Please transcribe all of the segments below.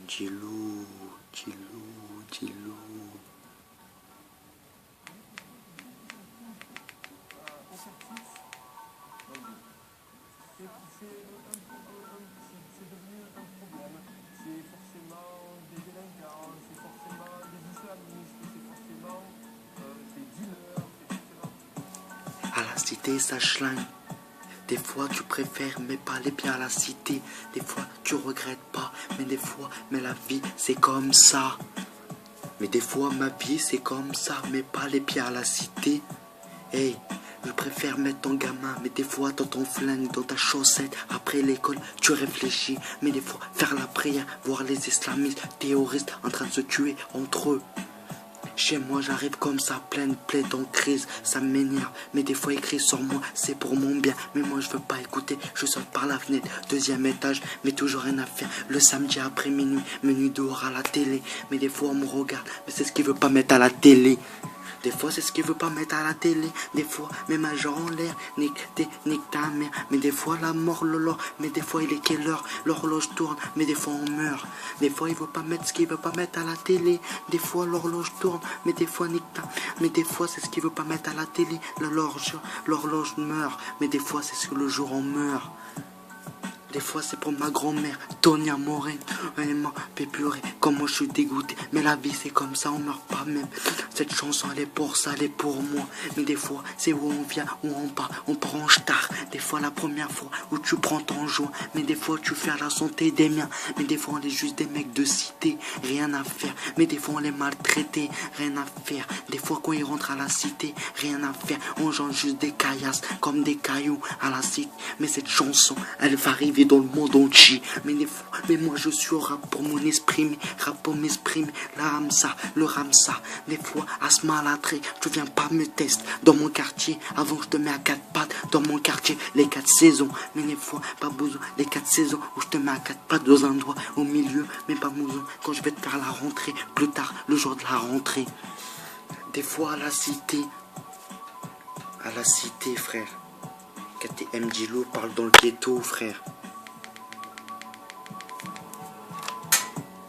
Djilou, Djilou, Djilou. C'est devenu un problème. C'est forcément des délinquants, c'est forcément des islamistes, c'est forcément des dealers, c'est forcément... À la cité, ça schlingue. Des fois tu préfères mais pas les biens à la cité. Des fois tu regrettes pas, mais des fois, mais la vie c'est comme ça. Mais des fois ma vie c'est comme ça, mais pas les pieds à la cité. Hey, je préfère mettre ton gamin, mais des fois dans ton flingue, dans ta chaussette. Après l'école tu réfléchis, mais des fois faire la prière, voir les islamistes, terroristes en train de se tuer entre eux. Chez moi j'arrive comme ça, pleine plaie en crise, ça m'énerve, mais des fois écrit sur moi, c'est pour mon bien, mais moi je veux pas écouter, je saute par la fenêtre, 2e étage, mais toujours rien à faire, le samedi après minuit dehors à la télé, mais des fois on me regarde, mais c'est ce qu'il veut pas mettre à la télé. Des fois c'est ce qu'il veut pas mettre à la télé. Des fois même un genre en l'air. Nique ta mère. Mais des fois la mort lolo. Mais des fois il est quelle heure? L'horloge tourne. Mais des fois on meurt. Des fois il veut pas mettre ce qu'il veut pas mettre à la télé. Des fois l'horloge tourne. Mais des fois nique ta. Mais des fois c'est ce qu'il veut pas mettre à la télé. L'horloge meurt. Mais des fois c'est ce que le jour on meurt. Des fois c'est pour ma grand-mère, Tonia Morène. Elle m'a fait pleurer, comment je suis dégoûté. Mais la vie c'est comme ça, on meurt pas même. Cette chanson elle est pour ça, elle est pour moi. Mais des fois c'est où on vient, où on part en star. Des fois la première fois où tu prends ton joint. Mais des fois tu fais à la santé des miens. Mais des fois on est juste des mecs de cité, rien à faire. Mais des fois on les maltraités, rien à faire. Des fois quand ils rentrent à la cité, rien à faire. On change juste des caillasses, comme des cailloux à la cité. Mais cette chanson, elle va arriver dans le monde entier. Mais moi je suis au rap pour mon esprit, rap pour m'exprimer, la Ramsa, le Ramsa. Des fois à ce malatré, tu viens pas me tester dans mon quartier, avant que je te mets à 4 pattes, dans mon quartier, les 4 saisons. Mais des fois pas besoin, les 4 saisons où je te mets à 4 pattes dans un doigt au milieu, mais pas besoin quand je vais te faire la rentrée, plus tard, le jour de la rentrée. Des fois à la cité, frère. KTM Djilou parle dans le ghetto, frère.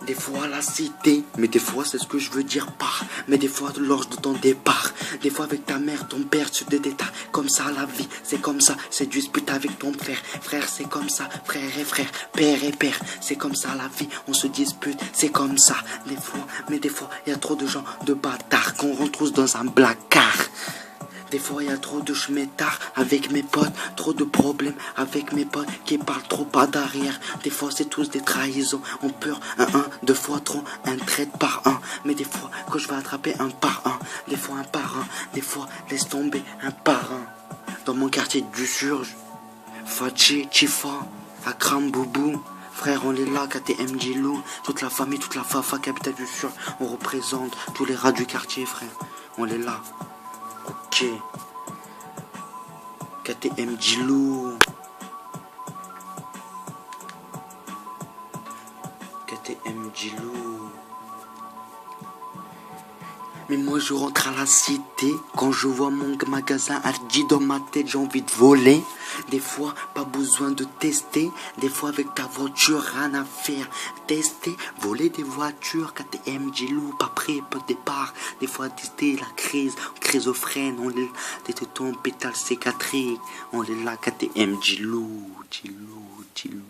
Des fois à la cité, mais des fois c'est ce que je veux dire par. Mais des fois lors de ton départ, des fois avec ta mère, ton père, tu te détaches. Comme ça la vie, c'est comme ça, c'est dispute avec ton frère. Frère c'est comme ça, frère et frère, père et père. C'est comme ça la vie, on se dispute, c'est comme ça. Des fois, mais des fois il y a trop de gens de bâtards qu'on rentre tous dans un placard. Des fois il y a trop de chemetards avec mes potes, trop de problèmes avec mes potes qui parlent trop pas derrière. Des fois c'est tous des trahisons, on peur un, deux fois trop, un traite par un. Mais des fois quand je vais attraper un par un, des fois un par un, des fois laisse tomber un par un. Dans mon quartier du Surge, Fatchi, Chifa, Akram Boubou. Frère, on est là, KTM Djilou, toute la famille, toute la Fafa, capitale du Surge. On représente tous les rats du quartier, frère. On est là. Ok. KTM Djilou. KTM Djilou. Mais moi je rentre à la cité. Quand je vois mon magasin Aldi dans ma tête, j'ai envie de voler. Des fois pas besoin de tester. Des fois avec ta voiture rien à faire. Tester, voler des voitures. KTM Djilou, pas prêt, pas de départ. Des fois tester la crise, chrysophrène. On est là, des tétons, pétales cicatrices. On est là, KTM Djilou, Djilou, Djilou.